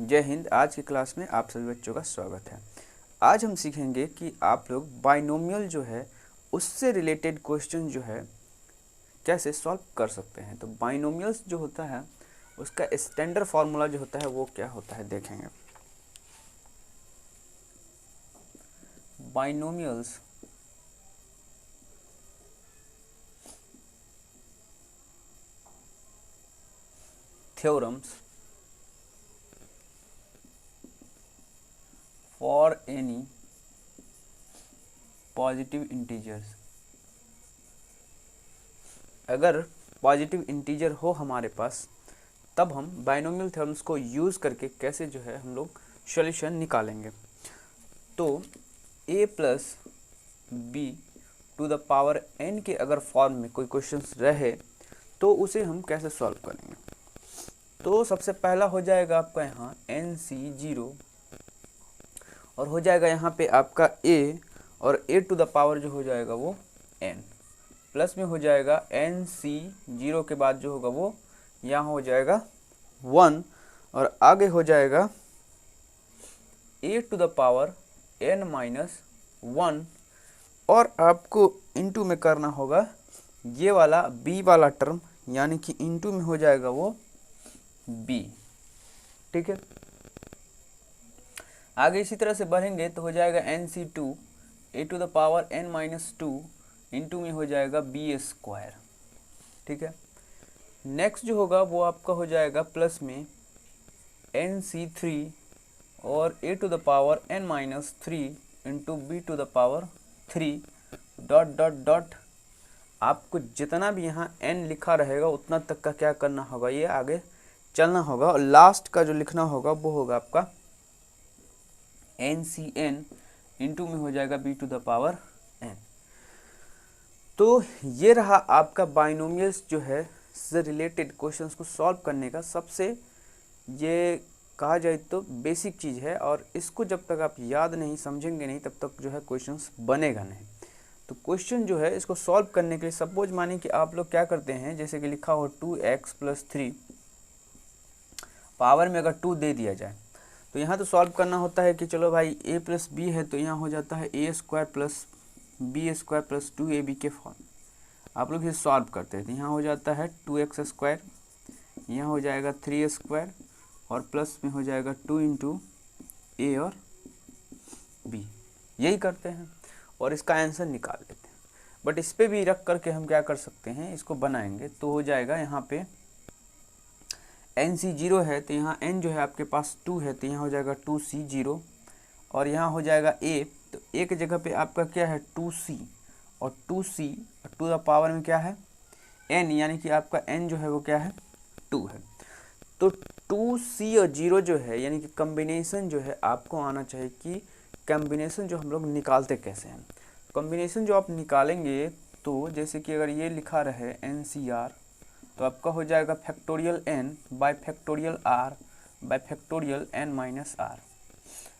जय हिंद। आज की क्लास में आप सभी बच्चों का स्वागत है। आज हम सीखेंगे कि आप लोग बाइनोमियल जो है उससे रिलेटेड क्वेश्चन जो है कैसे सॉल्व कर सकते हैं। तो बाइनोमियल्स जो होता है उसका स्टैंडर्ड फार्मूला जो होता है वो क्या होता है देखेंगे। Binomials theorems for any positive integers. अगर पॉजिटिव इंटीजर हो हमारे पास तब हम बाइनोमियल थ्योरम्स को यूज़ करके कैसे जो है हम लोग सॉल्यूशन निकालेंगे। तो a plus b to the power n के अगर फॉर्म में कोई क्वेश्चन रहे तो उसे हम कैसे सॉल्व करेंगे। तो सबसे पहला हो जाएगा आपका यहाँ NC0 और हो जाएगा यहाँ पे आपका a और a टू द पावर जो हो जाएगा वो n प्लस में हो जाएगा NC0 के बाद जो होगा वो यहाँ हो जाएगा 1 और आगे हो जाएगा a to the power n minus 1 और आपको इनटू में करना होगा ये वाला b वाला टर्म, यानी कि इनटू में हो जाएगा वो b। ठीक है, आगे इसी तरह से बढ़ेंगे तो हो जाएगा NC2 a to the power n minus 2 into में हो जाएगा b स्क्वायर। ठीक है, नेक्स्ट जो होगा वो आपका हो जाएगा प्लस में NC3 और a to the power n minus 3 into b to the power 3 dot dot dot. आपको जितना भी यहाँ n लिखा रहेगा उतना तक का क्या करना होगा, ये आगे चलना होगा और लास्ट का जो लिखना होगा वो होगा आपका NCN इंटू में हो जाएगा b to the power n। तो ये रहा आपका बाइनोमियल्स जो है से रिलेटेड क्वेश्चंस को सॉल्व करने का सबसे ये कहा जाए तो बेसिक चीज़ है, और इसको जब तक आप याद नहीं समझेंगे नहीं तब तक जो है क्वेश्चंस बनेगा नहीं। तो क्वेश्चन जो है इसको सॉल्व करने के लिए सपोज मानिए कि आप लोग क्या करते हैं, जैसे कि लिखा हो 2x प्लस 3 पावर में अगर 2 दे दिया जाए तो यहाँ तो सॉल्व करना होता है कि चलो भाई a प्लस बी है तो यहाँ हो जाता है a square plus b square plus 2ab के फॉर्म। आप लोग इसे सॉल्व करते हैं तो यहाँ हो जाता है 2x स्क्वायर, यहाँ हो जाएगा 3 स्क्वायर और प्लस में हो जाएगा 2 इंटू ए और b। यही करते हैं और इसका आंसर निकाल लेते हैं। बट इस पर भी रख करके हम क्या कर सकते हैं, इसको बनाएंगे तो हो जाएगा यहाँ पे NC0 है तो यहाँ n जो है आपके पास 2 है तो यहाँ हो जाएगा 2C0 और यहाँ हो जाएगा a, तो a की जगह पे आपका क्या है 2C और 2C टू द पावर में क्या है n, यानी कि आपका n जो है वो क्या है 2 है। तो 2C और 0 जो है यानी कि कम्बिनेशन जो है आपको आना चाहिए कि कम्बिनेशन जो हम लोग निकालते कैसे हैं। कम्बिनेशन जो आप निकालेंगे तो जैसे कि अगर ये लिखा रहे NCR तो आपका हो जाएगा factorial n bye factorial r bye factorial n minus r।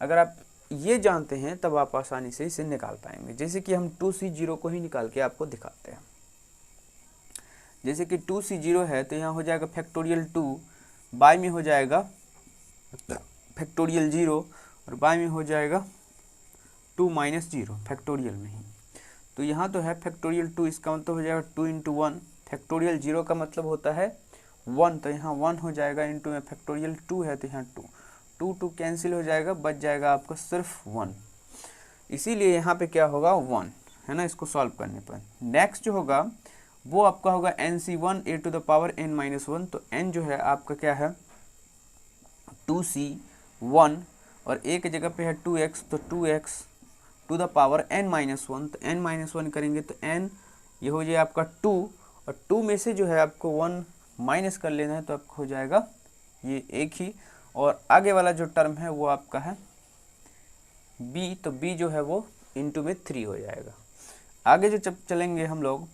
अगर आप ये जानते हैं तब आप आसानी से इसे निकाल पाएंगे। जैसे कि हम 2C0 को ही निकाल के आपको दिखाते हैं। जैसे कि 2C0 है तो यहाँ हो जाएगा फैक्टोरियल 2 बाय में हो जाएगा फैक्टोरियल 0 और बाय में हो जाएगा 2 माइनस 0 फैक्टोरियल में ही। तो यहाँ तो है फैक्टोरियल 2, इसका मतलब हो जाएगा 2 इंटू 1। फैक्टोरियल 0 का मतलब होता है 1 तो यहाँ 1 हो जाएगा इंटू में फैक्टोरियल 2 है तो यहाँ 2 कैंसिल हो जाएगा, बच जाएगा आपका सिर्फ 1। इसीलिए यहाँ पे क्या होगा 1 है ना, इसको सॉल्व करने पर। नेक्स्ट जो होगा वो आपका होगा NC1 a to the power n minus 1। तो n जो है आपका क्या है 2C1 और a की जगह पे है 2x तो 2x to the power n minus 1। तो n माइनस 1 करेंगे तो n ये हो जाए आपका 2 और 2 में से जो है आपको 1 माइनस कर लेना है तो आपको हो जाएगा ये एक ही, और आगे वाला जो टर्म है वो आपका है b, तो b जो है वो इंटू में 3 हो जाएगा। आगे जो जब चलेंगे हम लोग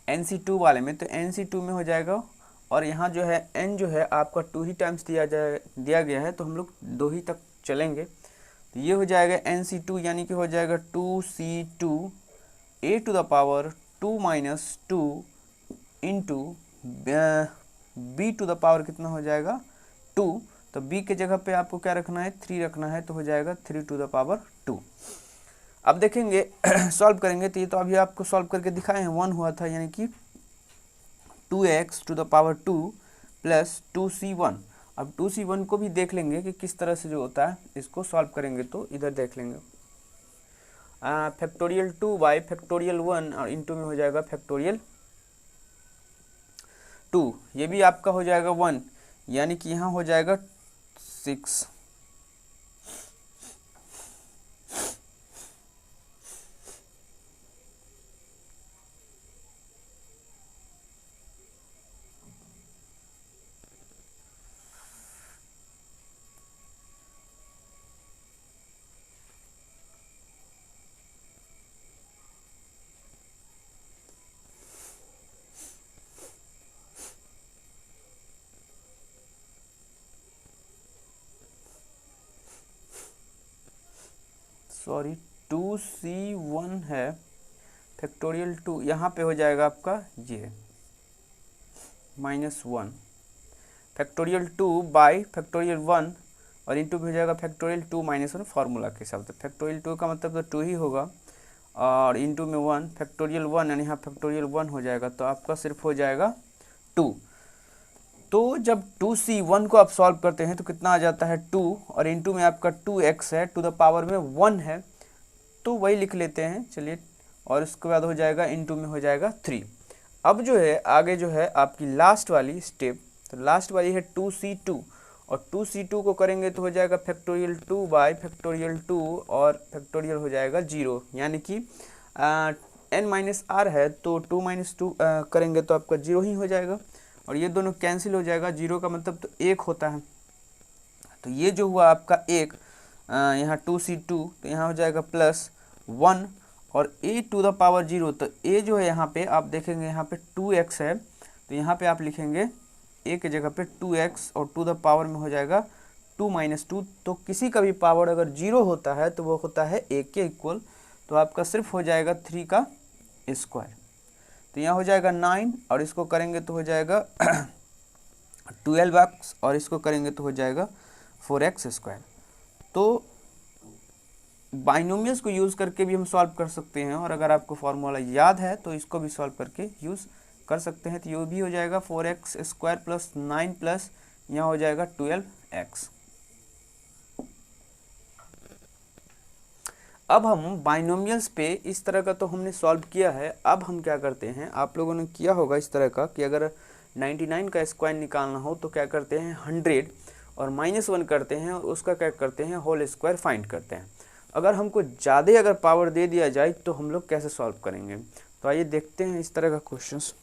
NC2 वाले में तो NC2 में हो जाएगा और यहाँ जो है n जो है आपका 2 ही टाइम्स दिया गया है तो हम लोग 2 ही तक चलेंगे। तो ये हो जाएगा NC2 यानी कि हो जाएगा 2C2 a to the power 2 minus 2 into b to the power कितना हो जाएगा 2, तो b के जगह पे आपको क्या रखना है, 3 रखना है, तो हो जाएगा 3 टू द पावर 2। अब देखेंगे सॉल्व करेंगे तो ये तो अभी आपको सॉल्व करके दिखाए हैं, 1 हुआ था, यानी कि 2x to the power 2 plus 2c1। अब 2c1 को भी देख लेंगे कि किस तरह से जो होता है, इसको सॉल्व करेंगे तो इधर देख लेंगे। फैक्टोरियल 2 बाई फैक्टोरियल 1 और इंटू में हो जाएगा फैक्टोरियल 2, ये भी आपका हो जाएगा 1, यानी कि यहाँ हो जाएगा 6। सॉरी 2c1 है, फैक्टोरियल 2 यहाँ पे हो जाएगा आपका ये -1, फैक्टोरियल 2 बाई फैक्टोरियल 1 और इंटू में हो जाएगा फैक्टोरियल 2 -1 फार्मूला के हिसाब से। फैक्टोरियल 2 का मतलब तो 2 ही होगा, और इंटू में 1 फैक्टोरियल 1 यानी यहाँ फैक्टोरियल 1 हो जाएगा, तो आपका सिर्फ हो जाएगा 2। तो जब 2c1 को आप सॉल्व करते हैं तो कितना आ जाता है 2, और इंटू में आपका 2x है, टू द पावर में 1 है, तो वही लिख लेते हैं, चलिए। और उसके बाद हो जाएगा इंटू में हो जाएगा 3। अब जो है आगे जो है आपकी लास्ट वाली स्टेप, तो लास्ट वाली है 2c2, और 2c2 को करेंगे तो हो जाएगा फैक्टोरियल 2 बाई फैक्टोरियल 2 और फैक्टोरियल हो जाएगा 0, यानी कि n-r है, तो 2 - 2 करेंगे तो आपका 0 ही हो जाएगा, और ये दोनों कैंसिल हो जाएगा। 0 का मतलब तो 1 होता है, तो ये जो हुआ आपका 1, यहाँ 2c2, तो यहाँ हो जाएगा +1 और a टू द पावर 0, तो a जो है यहाँ पे आप देखेंगे यहाँ पे 2x है, तो यहाँ पे आप लिखेंगे a के जगह पे 2x और टू द पावर में हो जाएगा 2 - 2। तो किसी का भी पावर अगर 0 होता है तो वो होता है a के इक्वल, तो आपका सिर्फ हो जाएगा 3 का स्क्वायर, तो यहाँ हो जाएगा 9, और इसको करेंगे तो हो जाएगा 12x, और इसको करेंगे तो हो जाएगा 4x²। तो बाइनोमियल्स को यूज़ करके भी हम सॉल्व कर सकते हैं, और अगर आपको फार्मूला याद है तो इसको भी सॉल्व करके यूज़ कर सकते हैं। तो ये भी हो जाएगा 4x² प्लस 9 प्लस यहाँ हो जाएगा 12x। अब हम बाइनोमियल्स पे इस तरह का तो हमने सॉल्व किया है। अब हम क्या करते हैं, आप लोगों ने किया होगा इस तरह का कि अगर 99 का स्क्वायर निकालना हो तो क्या करते हैं, 100 और -1 करते हैं, और उसका क्या करते हैं, होल स्क्वायर फाइंड करते हैं। अगर हमको ज़्यादा अगर पावर दे दिया जाए तो हम लोग कैसे सॉल्व करेंगे, तो आइए देखते हैं इस तरह का क्वेश्चंस।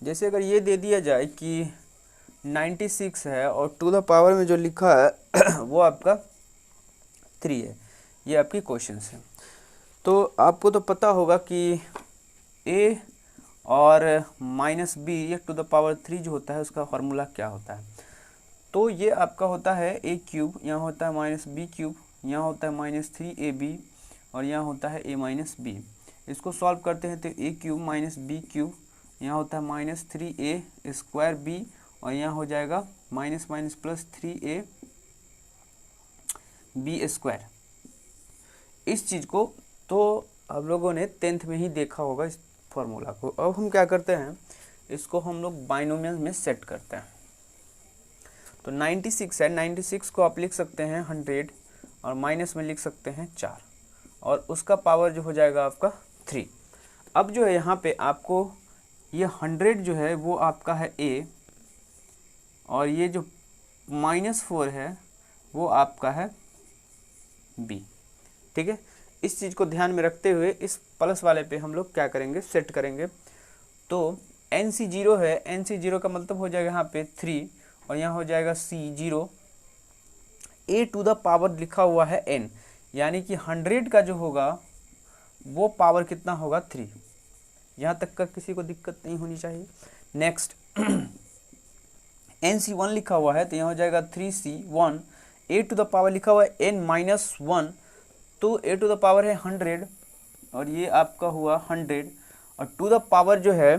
जैसे अगर ये दे दिया जाए कि 96 है और टू द पावर में जो लिखा है वो आपका 3 है, ये आपकी क्वेश्चंस है। तो आपको तो पता होगा कि a और -b ये टू द पावर 3 जो होता है उसका फार्मूला क्या होता है। तो ये आपका होता है a³, यहाँ होता है -b³, यहाँ होता है -3ab और यहाँ होता है a-b। इसको सॉल्व करते हैं तो a³ - b³ यहाँ होता है -3a² और यहाँ हो जाएगा -+3a b²। इस चीज़ को तो आप लोगों ने 10th में ही देखा होगा इस फॉर्मूला को। अब हम क्या करते हैं, इसको हम लोग बाइनोमियल में सेट करते हैं। तो 96 है, 96 को आप लिख सकते हैं 100 और माइनस में लिख सकते हैं 4 और उसका पावर जो हो जाएगा आपका 3। अब जो है यहाँ पे आपको ये 100 जो है वो आपका है a और ये जो -4 है वो आपका है b। ठीक है, इस चीज़ को ध्यान में रखते हुए इस प्लस वाले पे हम लोग क्या करेंगे, सेट करेंगे। तो एन सी जीरो है, एन सी जीरो का मतलब हो जाएगा यहाँ पे 3 और यहाँ हो जाएगा C zero. A to the power लिखा हुआ है एन, यानी कि 100 का जो होगा वो पावर कितना होगा 3। यहाँ तक का किसी को दिक्कत नहीं होनी चाहिए। नेक्स्ट एन सी वन लिखा हुआ है तो यहाँ हो जाएगा 3C1। A to the power लिखा हुआ है एन माइनस 1, तो ए टू द पावर है 100 और ये आपका हुआ 100 और टू द पावर जो है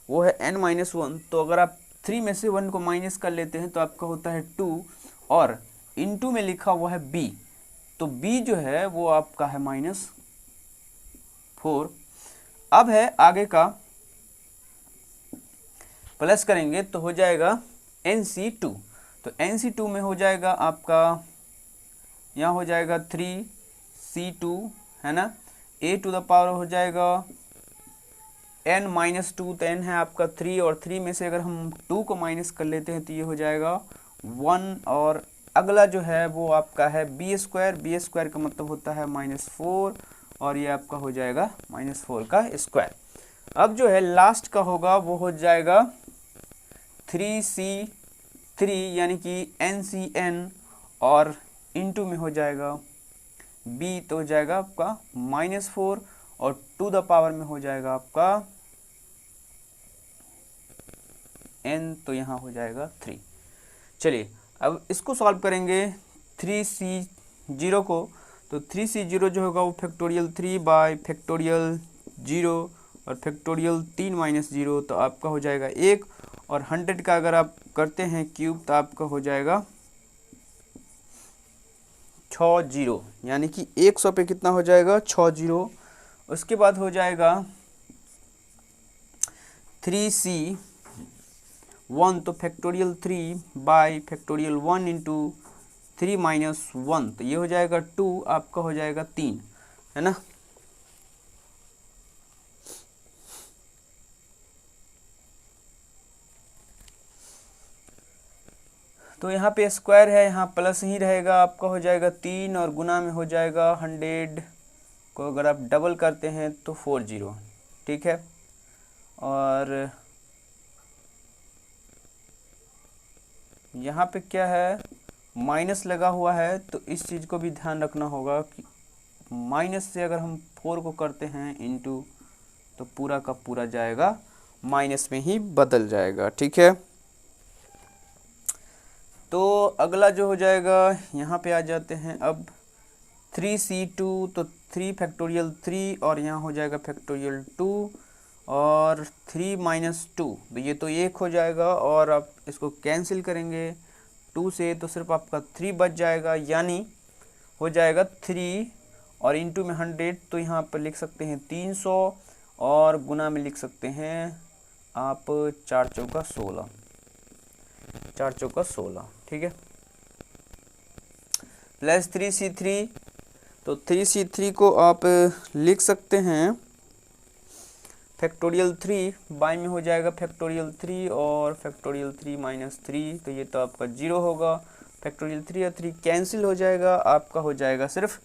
वो है n माइनस 1। तो अगर आप 3 में से 1 को माइनस कर लेते हैं तो आपका होता है 2 और इनटू में लिखा हुआ है b, तो b जो है वो आपका है -4। अब है आगे का प्लस करेंगे तो हो जाएगा NC2, तो NC2 में हो जाएगा आपका यहाँ हो जाएगा 3C2 है ना। ए टू द पावर हो जाएगा n माइनस 2, तो n है आपका 3 और 3 में से अगर हम 2 को माइनस कर लेते हैं तो ये हो जाएगा 1 और अगला जो है वो आपका है बी स्क्वायर का मतलब होता है -4 और ये आपका हो जाएगा -4 का स्क्वायर। अब जो है लास्ट का होगा वो हो जाएगा 3C3 यानी कि NCN और इनटू में हो जाएगा b, तो हो जाएगा आपका -4 और टू द पावर में हो जाएगा आपका n, तो यहाँ हो जाएगा 3। चलिए अब इसको सॉल्व करेंगे 3C0 को, तो 3C0 जो होगा वो फैक्टोरियल 3 बाय फैक्टोरियल 0 और फैक्टोरियल 3 माइनस 0, तो आपका हो जाएगा 1 और 100 का अगर आप करते हैं क्यूब तो आपका हो जाएगा 60, यानी कि 100 पे कितना हो जाएगा 60। उसके बाद हो जाएगा 3C1, तो factorial 3 bye factorial 1 into 3 minus 1, तो ये हो जाएगा 2, आपका हो जाएगा 3 है ना। तो यहाँ पे स्क्वायर है, यहाँ प्लस ही रहेगा, आपका हो जाएगा 3 और गुना में हो जाएगा 100 को अगर आप डबल करते हैं तो 40, ठीक है। और यहाँ पे क्या है माइनस लगा हुआ है, तो इस चीज़ को भी ध्यान रखना होगा कि माइनस से अगर हम 4 को करते हैं इंटू तो पूरा का पूरा जाएगा माइनस में ही बदल जाएगा, ठीक है। तो अगला जो हो जाएगा यहाँ पे आ जाते हैं अब 3C2, तो 3 फैक्टोरियल 3 और यहाँ हो जाएगा फैक्टोरियल 2 और 3 माइनस 2, तो ये तो 1 हो जाएगा और आप इसको कैंसिल करेंगे 2 से तो सिर्फ आपका 3 बच जाएगा, यानी हो जाएगा 3 और इंटू में 100, तो यहाँ पर लिख सकते हैं 300 और गुना में लिख सकते हैं आप 4 चौका 16, 4 चौका 16, ठीक है। प्लस 3C3, तो 3C3 को आप लिख सकते हैं फैक्टोरियल 3 बाय में हो जाएगा फैक्टोरियल 3 और फैक्टोरियल 3 माइनस 3, तो ये तो आपका 0 होगा। फैक्टोरियल 3 और 3 कैंसिल हो जाएगा, आपका हो जाएगा सिर्फ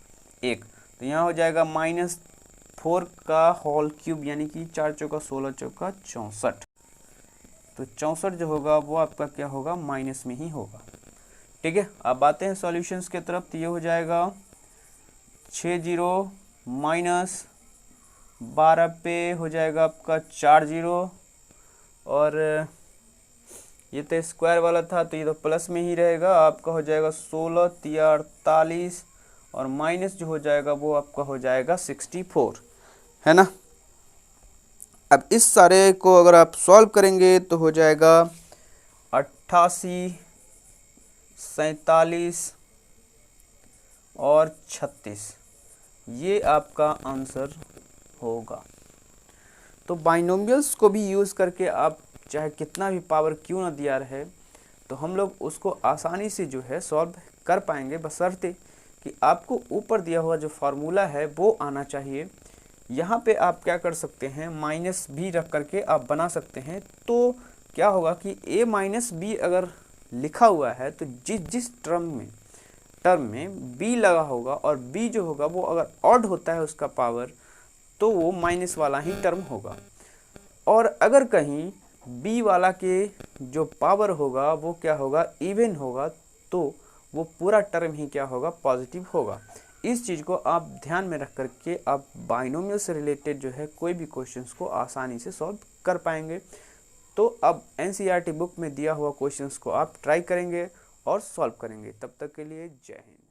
1, तो यहाँ हो जाएगा -4 का होल क्यूब, यानी कि 4 चौका 16 चौका 64, तो 64 जो होगा वो आपका क्या होगा माइनस में ही होगा, ठीक है। अब आते हैं सॉल्यूशंस के तरफ, तो ये हो जाएगा 60 माइनस 12 पे हो जाएगा आपका 40 और ये तो स्क्वायर वाला था तो ये तो प्लस में ही रहेगा, आपका हो जाएगा 16 तिया 48 और माइनस जो हो जाएगा वो आपका हो जाएगा 64 है ना। अब इस सारे को अगर आप सॉल्व करेंगे तो हो जाएगा 88 47 और 36, ये आपका आंसर होगा। तो बाइनोमियल्स को भी यूज़ करके आप चाहे कितना भी पावर क्यों ना दिया रहे तो हम लोग उसको आसानी से जो है सॉल्व कर पाएंगे, बशर्ते कि आपको ऊपर दिया हुआ जो फार्मूला है वो आना चाहिए। यहाँ पे आप क्या कर सकते हैं माइनस भी रख करके आप बना सकते हैं, तो क्या होगा कि a माइनस बी अगर लिखा हुआ है तो जिस टर्म में b लगा होगा और b जो होगा वो अगर ऑड होता है उसका पावर तो वो माइनस वाला ही टर्म होगा। और अगर कहीं बी वाला के जो पावर होगा वो क्या होगा, इवन होगा, तो वो पूरा टर्म ही क्या होगा, पॉजिटिव होगा। इस चीज़ को आप ध्यान में रख करके आप बाइनोमियल से रिलेटेड जो है कोई भी क्वेश्चंस को आसानी से सॉल्व कर पाएंगे। तो अब एनसीईआरटी बुक में दिया हुआ क्वेश्चंस को आप ट्राई करेंगे और सॉल्व करेंगे। तब तक के लिए जय हिंद।